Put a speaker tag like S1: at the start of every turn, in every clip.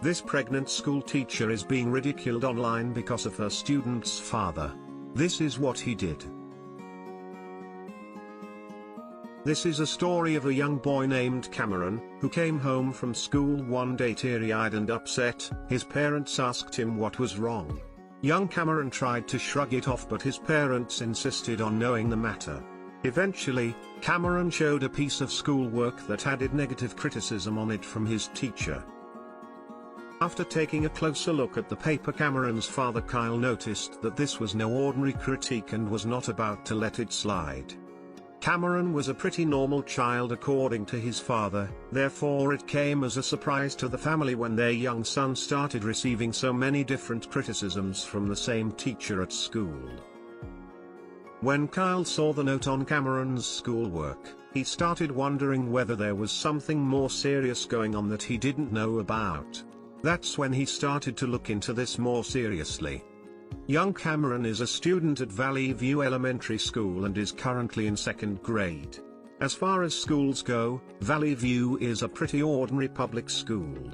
S1: This pregnant school teacher is being ridiculed online because of her student's father. This is what he did. This is a story of a young boy named Cameron, who came home from school one day teary-eyed and upset. His parents asked him what was wrong. Young Cameron tried to shrug it off, but his parents insisted on knowing the matter. Eventually, Cameron showed a piece of schoolwork that added negative criticism on it from his teacher. After taking a closer look at the paper, Cameron's father Kyle noticed that this was no ordinary critique and was not about to let it slide. Cameron was a pretty normal child according to his father, therefore it came as a surprise to the family when their young son started receiving so many different criticisms from the same teacher at school. When Kyle saw the note on Cameron's schoolwork, he started wondering whether there was something more serious going on that he didn't know about. That's when he started to look into this more seriously. Young Cameron is a student at Valley View Elementary School and is currently in 2nd grade. As far as schools go, Valley View is a pretty ordinary public school.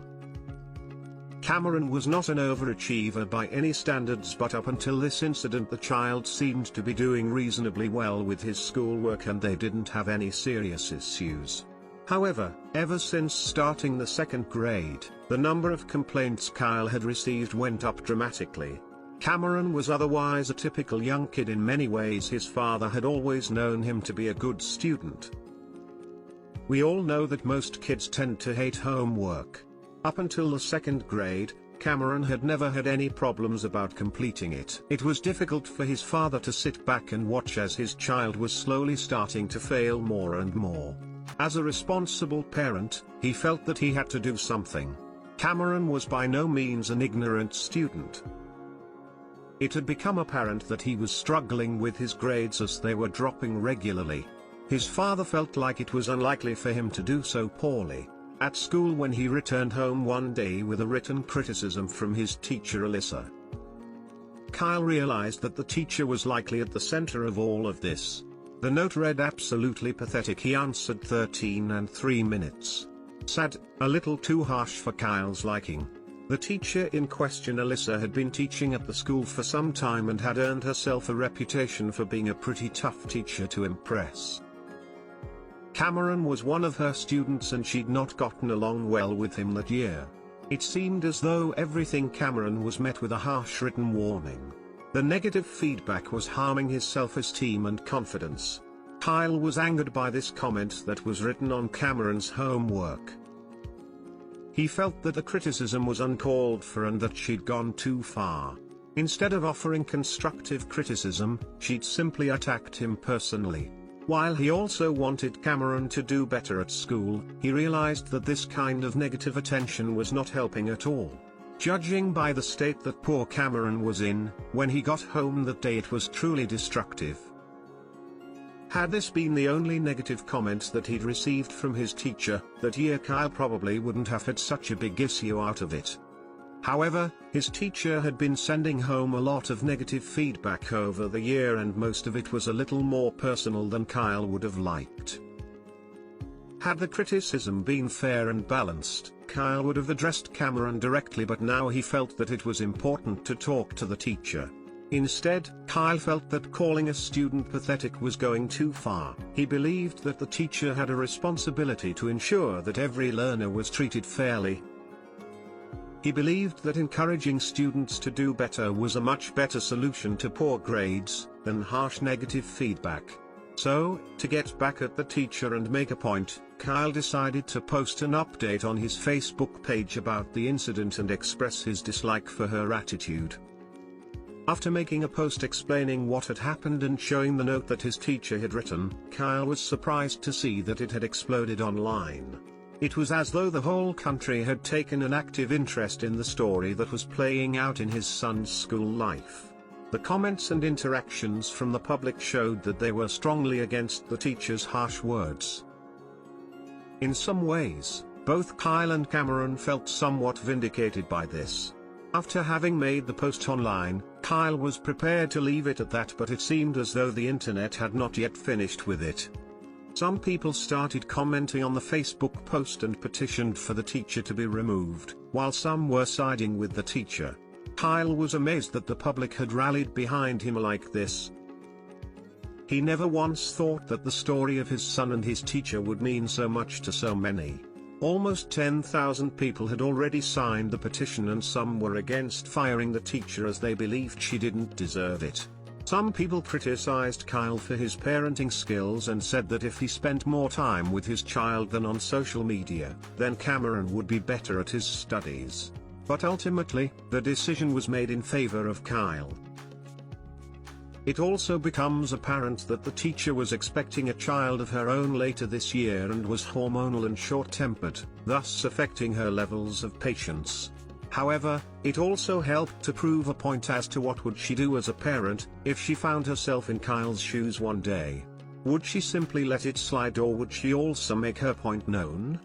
S1: Cameron was not an overachiever by any standards, but up until this incident the child seemed to be doing reasonably well with his schoolwork and they didn't have any serious issues. However, ever since starting the 2nd grade, the number of complaints Kyle had received went up dramatically. Cameron was otherwise a typical young kid in many ways. His father had always known him to be a good student. We all know that most kids tend to hate homework. Up until the 2nd grade, Cameron had never had any problems about completing it. It was difficult for his father to sit back and watch as his child was slowly starting to fail more and more. As a responsible parent, he felt that he had to do something. Cameron was by no means an ignorant student. It had become apparent that he was struggling with his grades as they were dropping regularly. His father felt like it was unlikely for him to do so poorly. At school, when he returned home one day with a written criticism from his teacher Alyssa, Kyle realized that the teacher was likely at the center of all of this. The note read, "Absolutely pathetic. He answered 13 and 3 minutes. Sad, a little too harsh for Kyle's liking." The teacher in question, Alyssa, had been teaching at the school for some time and had earned herself a reputation for being a pretty tough teacher to impress. Cameron was one of her students and she'd not gotten along well with him that year. It seemed as though everything Cameron was met with a harsh written warning. The negative feedback was harming his self-esteem and confidence. Kyle was angered by this comment that was written on Cameron's homework. He felt that the criticism was uncalled for and that she'd gone too far. Instead of offering constructive criticism, she'd simply attacked him personally. While he also wanted Cameron to do better at school, he realized that this kind of negative attention was not helping at all. Judging by the state that poor Cameron was in, when he got home that day, it was truly destructive. Had this been the only negative comment that he'd received from his teacher that year, Kyle probably wouldn't have had such a big issue out of it. However, his teacher had been sending home a lot of negative feedback over the year and most of it was a little more personal than Kyle would have liked. Had the criticism been fair and balanced, Kyle would have addressed Cameron directly, but now he felt that it was important to talk to the teacher. Instead, Kyle felt that calling a student pathetic was going too far. He believed that the teacher had a responsibility to ensure that every learner was treated fairly. He believed that encouraging students to do better was a much better solution to poor grades than harsh negative feedback. So, to get back at the teacher and make a point, Kyle decided to post an update on his Facebook page about the incident and express his dislike for her attitude. After making a post explaining what had happened and showing the note that his teacher had written, Kyle was surprised to see that it had exploded online. It was as though the whole country had taken an active interest in the story that was playing out in his son's school life. The comments and interactions from the public showed that they were strongly against the teacher's harsh words. In some ways, both Kyle and Cameron felt somewhat vindicated by this. After having made the post online, Kyle was prepared to leave it at that, but it seemed as though the internet had not yet finished with it. Some people started commenting on the Facebook post and petitioned for the teacher to be removed, while some were siding with the teacher. Kyle was amazed that the public had rallied behind him like this. He never once thought that the story of his son and his teacher would mean so much to so many. Almost 10,000 people had already signed the petition, and some were against firing the teacher as they believed she didn't deserve it. Some people criticized Kyle for his parenting skills and said that if he spent more time with his child than on social media, then Cameron would be better at his studies. But ultimately, the decision was made in favor of Kyle. It also becomes apparent that the teacher was expecting a child of her own later this year and was hormonal and short-tempered, thus affecting her levels of patience. However, it also helped to prove a point as to what would she do as a parent, if she found herself in Kyle's shoes one day. Would she simply let it slide, or would she also make her point known?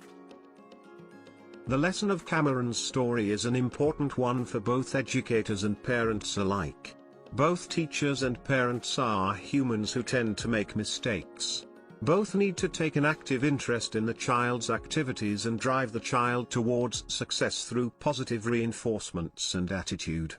S1: The lesson of Cameron's story is an important one for both educators and parents alike. Both teachers and parents are humans who tend to make mistakes. Both need to take an active interest in the child's activities and drive the child towards success through positive reinforcements and attitude.